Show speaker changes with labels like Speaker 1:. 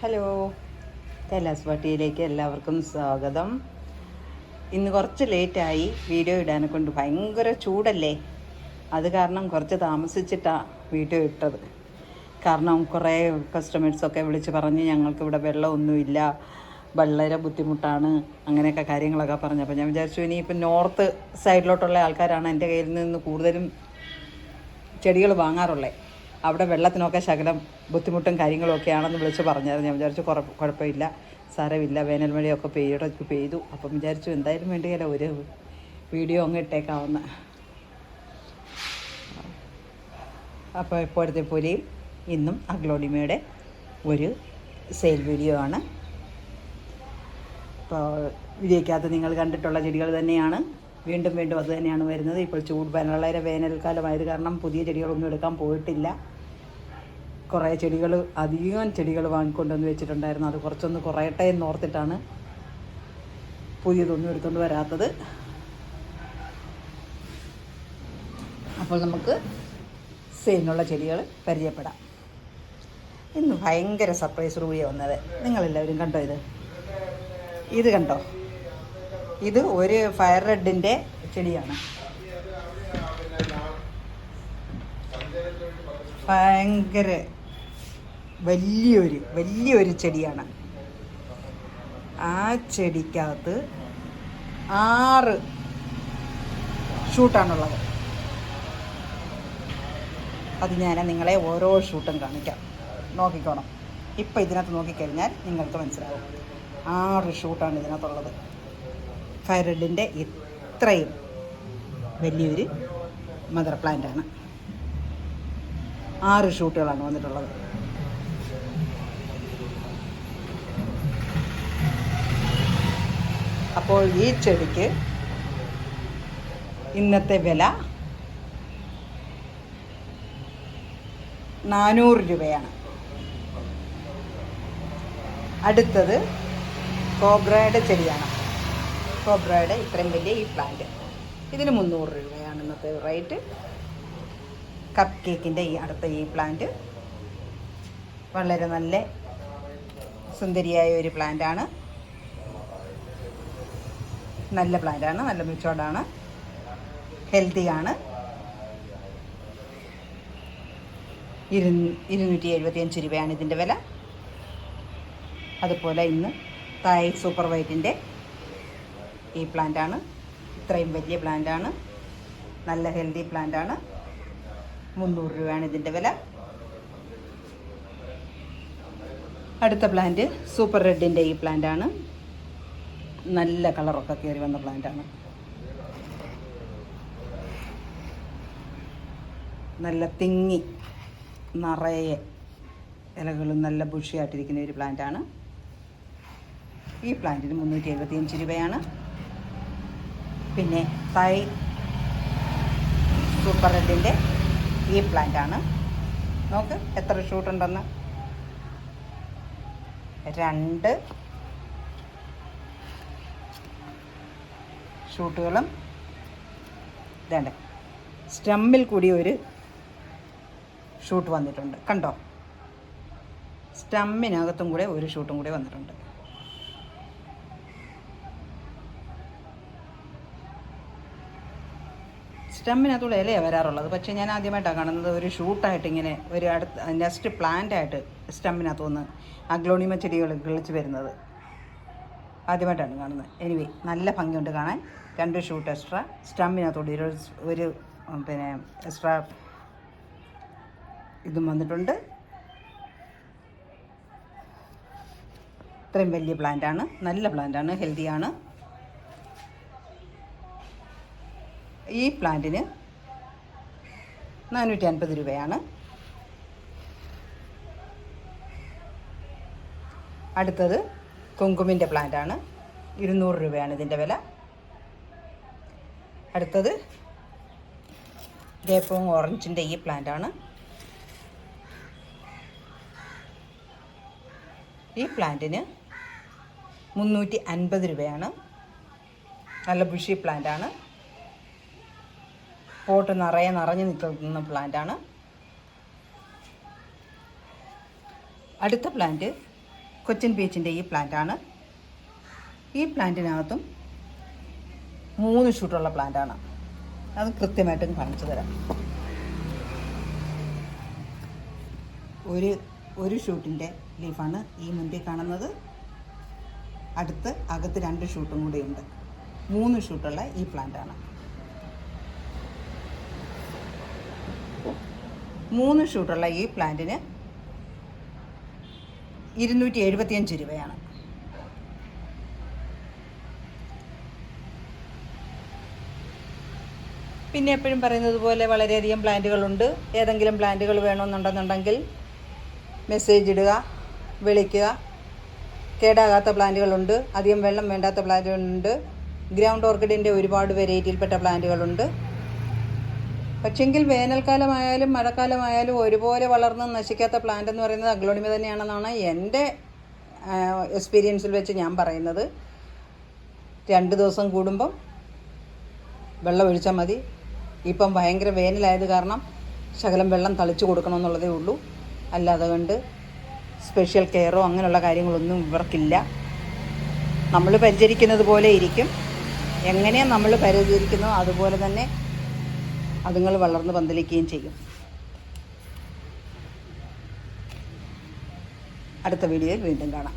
Speaker 1: Hello, Kailas പാട്ടിയിലേക്ക് എല്ലാവർക്കും സ്വാഗതം. ഇന്ന് കുറച്ച് ലേറ്റായി വീഡിയോ ഇടാനെ കൊണ്ട്. ഭയങ്കര ചൂടല്ലേ, അത് കാരണം കുറച്ച് താമസിച്ചിട്ടാണ് വീഡിയോ ഇട്ടത്. കാരണം കുറേ കസ്റ്റമേഴ്സൊക്കെ വിളിച്ച് പറഞ്ഞ് ഞങ്ങൾക്കിവിടെ വെള്ളമൊന്നുമില്ല, വളരെ ബുദ്ധിമുട്ടാണ്, അങ്ങനെയൊക്കെ കാര്യങ്ങളൊക്കെ പറഞ്ഞു. അപ്പോൾ ഞാൻ വിചാരിച്ചു ഇനിയിപ്പം നോർത്ത് സൈഡിലോട്ടുള്ള ആൾക്കാരാണ് എൻ്റെ കയ്യിൽ നിന്ന് കൂടുതലും ചെടികൾ വാങ്ങാറുള്ളത്. അവിടെ വെള്ളത്തിനൊക്കെ ശകലം ബുദ്ധിമുട്ടും കാര്യങ്ങളൊക്കെ ആണെന്ന് വിളിച്ച് പറഞ്ഞായിരുന്നു. ഞാൻ വിചാരിച്ചു കുഴപ്പമില്ല, സാരമില്ല, വേനൽ മഴയൊക്കെ പെയ്തു. അപ്പം വിചാരിച്ചു എന്തായാലും വേണ്ടിയല്ല ഒരു വീഡിയോ അങ്ങ് ഇട്ടേക്കാവുന്ന. അപ്പോൾ ഇപ്പോഴത്തെ പോലെയും ഇന്നും അഗ്ലോണിമയുടെ ഒരു സെയിൽ വീഡിയോ ആണ്. അപ്പോൾ വീഡിയോക്കകത്ത് നിങ്ങൾ കണ്ടിട്ടുള്ള ചെടികൾ തന്നെയാണ്, വീണ്ടും അത് തന്നെയാണ് വരുന്നത്. ഇപ്പോൾ വളരെ വേനൽക്കാലമായത് കാരണം പുതിയ ചെടികളൊന്നും എടുക്കാൻ പോയിട്ടില്ല. കുറേ അധികം ചെടികൾ വാങ്ങിക്കൊണ്ടുവന്ന് വെച്ചിട്ടുണ്ടായിരുന്നു. അത് കുറച്ചൊന്ന് കുറയട്ടെ എന്ന് ഓർത്തിട്ടാണ് പുതിയതൊന്നും എടുത്തുകൊണ്ട് വരാത്തത്. അപ്പോൾ നമുക്ക് സെയിലിനുള്ള ചെടികൾ പരിചയപ്പെടാം. ഇന്ന് ഭയങ്കര സർപ്രൈസ് റൂയ വന്നത്, നിങ്ങളെല്ലാവരും കണ്ടോ? ഇത് കണ്ടോ? ഇത് ഒരു ഫയർ റെഡിൻ്റെ ചെടിയാണ്. ഭയങ്കര വലിയൊരു ചെടിയാണ്. ആ ചെടിക്കകത്ത് 6 ഷൂട്ടാണുള്ളത്. അത് ഞാൻ നിങ്ങളെ ഓരോ ഷൂട്ടും കാണിക്കാം, നോക്കിക്കോണം. ഇപ്പം ഇതിനകത്ത് നോക്കിക്കഴിഞ്ഞാൽ നിങ്ങൾക്ക് മനസ്സിലാവും. 6 ഷൂട്ടാണ് ഇതിനകത്തുള്ളത്. ഫയർ റെഡിൻ്റെ ഇത്രയും വലിയൊരു മദർ പ്ലാന്റാണ്. 6 ഷൂട്ടുകളാണ് വന്നിട്ടുള്ളത്. അപ്പോൾ ഈ ചെടിക്ക് ഇന്നത്തെ വില 400 രൂപയാണ്. അടുത്തത് കോബ്രയുടെ ചെടിയാണ്. കോബ്രയുടെ ഇത്രയും വലിയ ഈ പ്ലാന്റ്, ഇതിന് 300 രൂപയാണ് ഇന്നത്തെ റേറ്റ്. കപ്പ് കേക്കിൻ്റെ അടുത്ത ഈ പ്ലാന്റ് വളരെ നല്ല സുന്ദരിയായ ഒരു പ്ലാന്റാണ്. നല്ല പ്ലാന്റാണ്, നല്ല മെച്ചോർഡാണ്, ഹെൽത്തിയാണ്. 275 രൂപയാണ് ഇതിൻ്റെ വില. അതുപോലെ ഇന്ന് തായ് സൂപ്പർ വൈറ്റിൻ്റെ ഈ പ്ലാന്റാണ്. ഇത്രയും വലിയ പ്ലാന്റാണ്, നല്ല ഹെൽത്തി പ്ലാന്റാണ്. 300 രൂപയാണ് ഇതിൻ്റെ വില. അടുത്ത പ്ലാന്റ് സൂപ്പർ റെഡിൻ്റെ ഈ പ്ലാന്റാണ്. നല്ല കളറൊക്കെ കയറി വന്ന പ്ലാന്റാണ്. നല്ല തിങ്ങി നിറയെ ഇലകളും നല്ല ബുഷിയായിട്ടിരിക്കുന്ന ഒരു പ്ലാന്റാണ്. ഈ പ്ലാന്റിന് 375 രൂപയാണ്. പിന്നെ തായ് സൂപ്പർ റെഡിൻ്റെ ഈ പ്ലാന്റാണ്. നോക്ക് എത്ര ഷൂട്ടുണ്ടെന്ന്. 2 ഷൂട്ടുകളും ഇതേണ്ട സ്റ്റമ്മിൽ കൂടി ഒരു ഷൂട്ട് വന്നിട്ടുണ്ട്. കണ്ടോ? സ്റ്റമ്മിനകത്തും കൂടെ ഒരു ഷൂട്ടും കൂടെ വന്നിട്ടുണ്ട്. സ്റ്റമ്മിനകത്തൂടെ ഇലയാണ് വരാറുള്ളത്, പക്ഷേ ഞാൻ ആദ്യമായിട്ടാണ് കാണുന്നത് ഒരു ഷൂട്ടായിട്ട് ഇങ്ങനെ ഒരു നെക്സ്റ്റ് പ്ലാന്റായിട്ട് സ്റ്റമ്മിനകത്ത് വന്ന് അഗ്ലോണിമ ചെടികൾ കിളിച്ച് വരുന്നത് ആദ്യമായിട്ടാണ് കാണുന്നത്. എനിവേ നല്ല ഭംഗിയുണ്ട് കാണാൻ. 2 ഷൂട്ട് എക്സ്ട്രാ, സ്റ്റമ്മിനകത്തോടെ ഒരു പിന്നെ എക്സ്ട്രാ ഇതും വന്നിട്ടുണ്ട്. ഇത്രയും വലിയ പ്ലാന്റാണ്, നല്ല പ്ലാന്റാണ്, ഹെൽത്തിയാണ്. ഈ പ്ലാന്റിന് 450 രൂപയാണ്. അടുത്തത് കുങ്കുമിൻ്റെ പ്ലാന്റാണ്. 200 രൂപയാണ് ഇതിൻ്റെ വില. അടുത്തത് ഗേപ്പോങ് ഓറഞ്ചിൻ്റെ ഈ പ്ലാന്റാണ്. ഈ പ്ലാന്റിന് 350 രൂപയാണ്. നല്ല ബുഷി പ്ലാന്റാണ്. പോട്ട് നിറഞ്ഞു നിൽക്കുന്ന പ്ലാന്റാണ്. അടുത്ത പ്ലാന്റ് കൊച്ചിൻ പീച്ചിൻ്റെ ഈ പ്ലാന്റാണ്. ഈ പ്ലാന്റിനകത്തും 3 ഷൂട്ടുള്ള പ്ലാന്റാണ്. അത് കൃത്യമായിട്ടും കാണിച്ചു തരാം. ഒരു ഷൂട്ടിൻ്റെ ലീഫാണ് ഈ മുൻപിൽ കാണുന്നത്. അടുത്ത് അകത്ത് 2 ഷൂട്ടും കൂടിയുണ്ട്. 3 ഷൂട്ടുള്ള ഈ പ്ലാന്റാണ്. 3 ഷൂട്ടുള്ള ഈ പ്ലാന്റിന് 275 രൂപയാണ്. പിന്നെ എപ്പോഴും പറയുന്നത് പോലെ വളരെയധികം പ്ലാന്റുകളുണ്ട്. ഏതെങ്കിലും പ്ലാന്റുകൾ വേണമെന്നുണ്ടെന്നുണ്ടെങ്കിൽ മെസ്സേജ് ഇടുക, വിളിക്കുക. കേടാകാത്ത പ്ലാന്റുകളുണ്ട്, അധികം വെള്ളം വേണ്ടാത്ത പ്ലാന്റുകളുണ്ട്. ഗ്രൗണ്ട് ഓർക്കിഡിൻ്റെ ഒരുപാട് വെറൈറ്റിയിൽപ്പെട്ട പ്ലാന്റുകളുണ്ട്. പക്ഷെങ്കിൽ വേനൽക്കാലമായാലും മഴക്കാലമായാലും ഒരുപോലെ വളർന്ന് നശിക്കാത്ത പ്ലാന്റ് എന്ന് പറയുന്നത് അഗ്ലോണിമ തന്നെയാണെന്നാണ് എൻ്റെ എക്സ്പീരിയൻസിൽ വെച്ച് ഞാൻ പറയുന്നത്. 2 ദിവസം കൂടുമ്പം വെള്ളം ഒഴിച്ചാൽ മതി. ഇപ്പം ഭയങ്കര വേനലായത് കാരണം ശകലം വെള്ളം തളിച്ചു കൊടുക്കണമെന്നുള്ളതേ ഉള്ളൂ. അല്ലാതെ കൊണ്ട് സ്പെഷ്യൽ കെയറോ അങ്ങനെയുള്ള കാര്യങ്ങളൊന്നും ഇവർക്കില്ല. നമ്മൾ പരിചരിക്കുന്നത് പോലെ ഇരിക്കും. എങ്ങനെയാണ് നമ്മൾ പരിചരിക്കുന്നോ അതുപോലെ തന്നെ അതുങ്ങൾ വളർന്ന് പന്തലിക്കുകയും ചെയ്യും. അടുത്ത വീഡിയോയിൽ വീണ്ടും കാണാം.